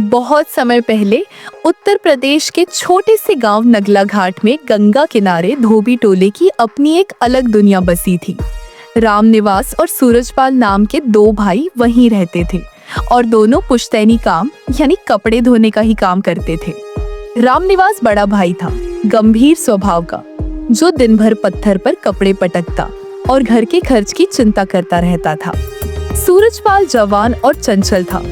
बहुत समय पहले उत्तर प्रदेश के छोटे से गांव नगला घाट में गंगा किनारे धोबी टोले की अपनी एक अलग दुनिया बसी थी। रामनिवास और सूरजपाल नाम के दो भाई वहीं रहते थे और दोनों पुश्तैनी काम यानी कपड़े धोने का ही काम करते थे। रामनिवास बड़ा भाई था, गंभीर स्वभाव का, जो दिन भर पत्थर पर कपड़े पटकता और घर के खर्च की चिंता करता रहता था। सूरजपाल जवान और चंचल था।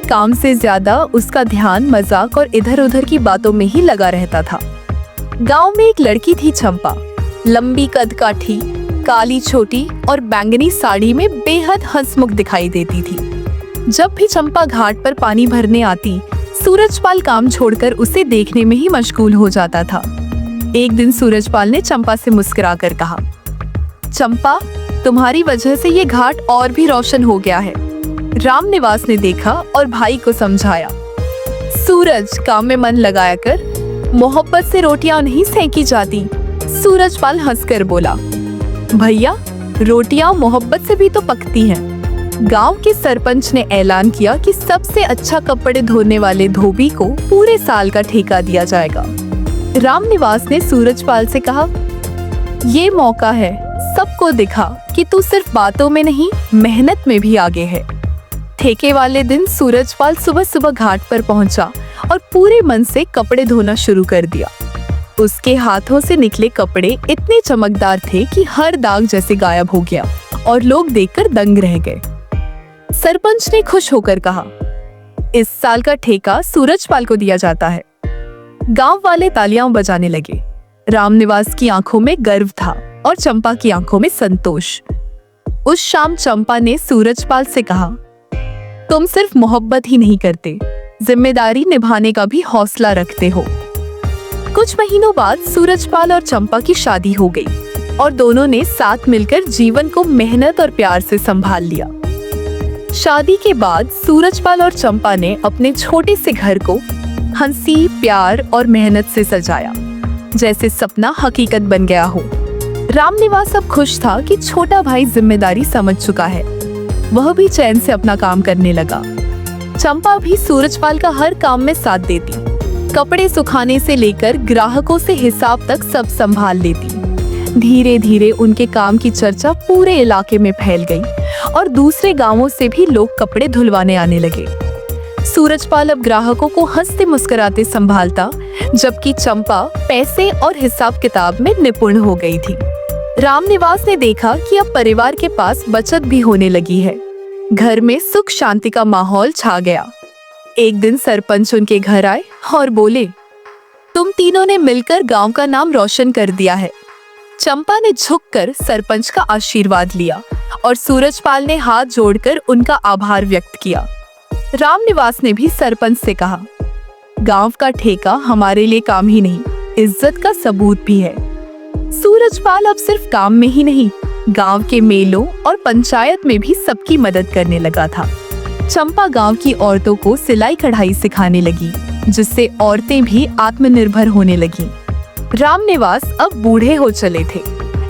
काम से ज्यादा उसका ध्यान मजाक और इधर उधर की बातों में ही लगा रहता था। गांव में एक लड़की थी चंपा, लंबी कदकाठी, काली छोटी और बैंगनी साड़ी में बेहद हंसमुख दिखाई देती थी। जब भी चंपा घाट पर पानी भरने आती, सूरजपाल काम छोड़कर उसे देखने में ही मशगूल हो जाता था। एक दिन सूरजपाल ने चंपा से मुस्कुराकर कहा, चंपा, तुम्हारी वजह से ये घाट और भी रोशन हो गया है। रामनिवास ने देखा और भाई को समझाया, सूरज, काम में मन लगाया कर, मोहब्बत से रोटियां नहीं सेंकी जाती। सूरजपाल हंसकर बोला, भैया, रोटियां मोहब्बत से भी तो पकती हैं। गांव के सरपंच ने ऐलान किया कि सबसे अच्छा कपड़े धोने वाले धोबी को पूरे साल का ठेका दिया जाएगा। रामनिवास ने सूरजपाल से कहा, ये मौका है, सबको दिखा कि तू सिर्फ बातों में नहीं, मेहनत में भी आगे है। ठेके वाले दिन सूरजपाल सुबह सुबह घाट पर पहुंचा और पूरे मन से कपड़े धोना शुरू कर दिया। उसके हाथों से निकले कपड़े इतने चमकदार थे कि हर दाग जैसे गायब हो गया और लोग देखकर दंग रह गए। सरपंच ने खुश होकर कहा, इस साल का ठेका सूरजपाल को दिया जाता है। गांव वाले तालियां बजाने लगे। रामनिवास की आंखों में गर्व था और चंपा की आंखों में संतोष। उस शाम चंपा ने सूरजपाल से कहा, तुम सिर्फ मोहब्बत ही नहीं करते, जिम्मेदारी निभाने का भी हौसला रखते हो। कुछ महीनों बाद सूरजपाल और चंपा की शादी हो गई और दोनों ने साथ मिलकर जीवन को मेहनत और प्यार से संभाल लिया। शादी के बाद सूरजपाल और चंपा ने अपने छोटे से घर को हंसी, प्यार और मेहनत से सजाया, जैसे सपना हकीकत बन गया हो। रामनिवास अब खुश था कि छोटा भाई जिम्मेदारी समझ चुका है। वह भी चैन से अपना काम करने लगा। चंपा भी सूरजपाल का हर काम में साथ देती, कपड़े सुखाने से लेकर ग्राहकों से हिसाब तक सब संभाल लेती। धीरे धीरे उनके काम की चर्चा पूरे इलाके में फैल गई और दूसरे गांवों से भी लोग कपड़े धुलवाने आने लगे। सूरजपाल अब ग्राहकों को हंसते मुस्कुराते संभालता, जबकि चंपा पैसे और हिसाब किताब में निपुण हो गई थी। रामनिवास ने देखा कि अब परिवार के पास बचत भी होने लगी है। घर में सुख शांति का माहौल छा गया। एक दिन सरपंच उनके घर आए और बोले, तुम तीनों ने मिलकर गांव का नाम रोशन कर दिया है। चंपा ने झुककर सरपंच का आशीर्वाद लिया और सूरजपाल ने हाथ जोड़कर उनका आभार व्यक्त किया। रामनिवास ने भी सरपंच से कहा, गांव का ठेका हमारे लिए काम ही नहीं, इज्जत का सबूत भी है। सूरजपाल अब सिर्फ काम में ही नहीं, गांव के मेलों और पंचायत में भी सबकी मदद करने लगा था। चंपा गांव की औरतों को सिलाई कढ़ाई सिखाने लगी, जिससे औरतें भी आत्मनिर्भर होने लगीं। रामनिवास अब बूढ़े हो चले थे,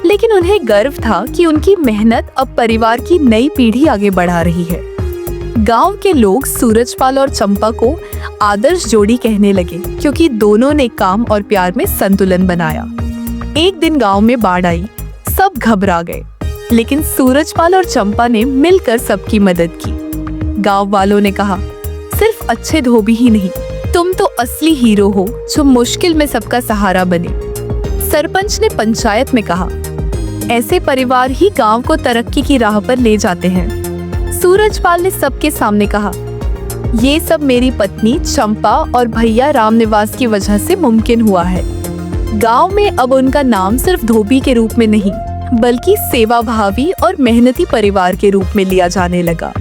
लेकिन उन्हें गर्व था कि उनकी मेहनत अब परिवार की नई पीढ़ी आगे बढ़ा रही है। गांव के लोग सूरजपाल और चंपा को आदर्श जोड़ी कहने लगे, क्योंकि दोनों ने काम और प्यार में संतुलन बनाया। एक दिन गांव में बाढ़ आई, सब घबरा गए, लेकिन सूरजपाल और चंपा ने मिलकर सबकी मदद की। गांव वालों ने कहा, सिर्फ अच्छे धोबी ही नहीं, तुम तो असली हीरो हो जो मुश्किल में सबका सहारा बने। सरपंच ने पंचायत में कहा, ऐसे परिवार ही गांव को तरक्की की राह पर ले जाते हैं। सूरजपाल ने सबके सामने कहा, ये सब मेरी पत्नी चंपा और भैया रामनिवास की वजह से मुमकिन हुआ है। गांव में अब उनका नाम सिर्फ धोबी के रूप में नहीं, बल्कि सेवाभावी और मेहनती परिवार के रूप में लिया जाने लगा।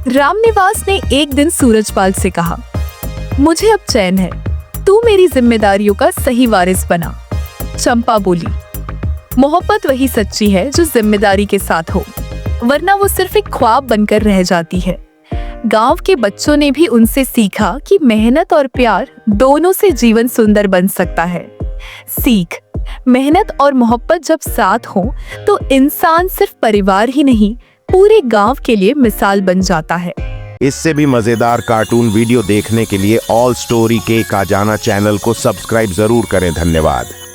रामनिवास ने एक दिन सूरजपाल से कहा, मुझे अब चैन है, तू मेरी जिम्मेदारियों का सही वारिस बना। चंपा बोली, मोहब्बत वही सच्ची है जो जिम्मेदारी के साथ हो, वरना वो सिर्फ एक ख्वाब बनकर रह जाती है। गांव के बच्चों ने भी उनसे सीखा कि मेहनत और प्यार दोनों से जीवन सुंदर बन सकता है। सीख, मेहनत और मोहब्बत जब साथ हो तो इंसान सिर्फ परिवार ही नहीं, पूरे गांव के लिए मिसाल बन जाता है। इससे भी मजेदार कार्टून वीडियो देखने के लिए ऑल स्टोरी के का जाना चैनल को सब्सक्राइब जरूर करें। धन्यवाद।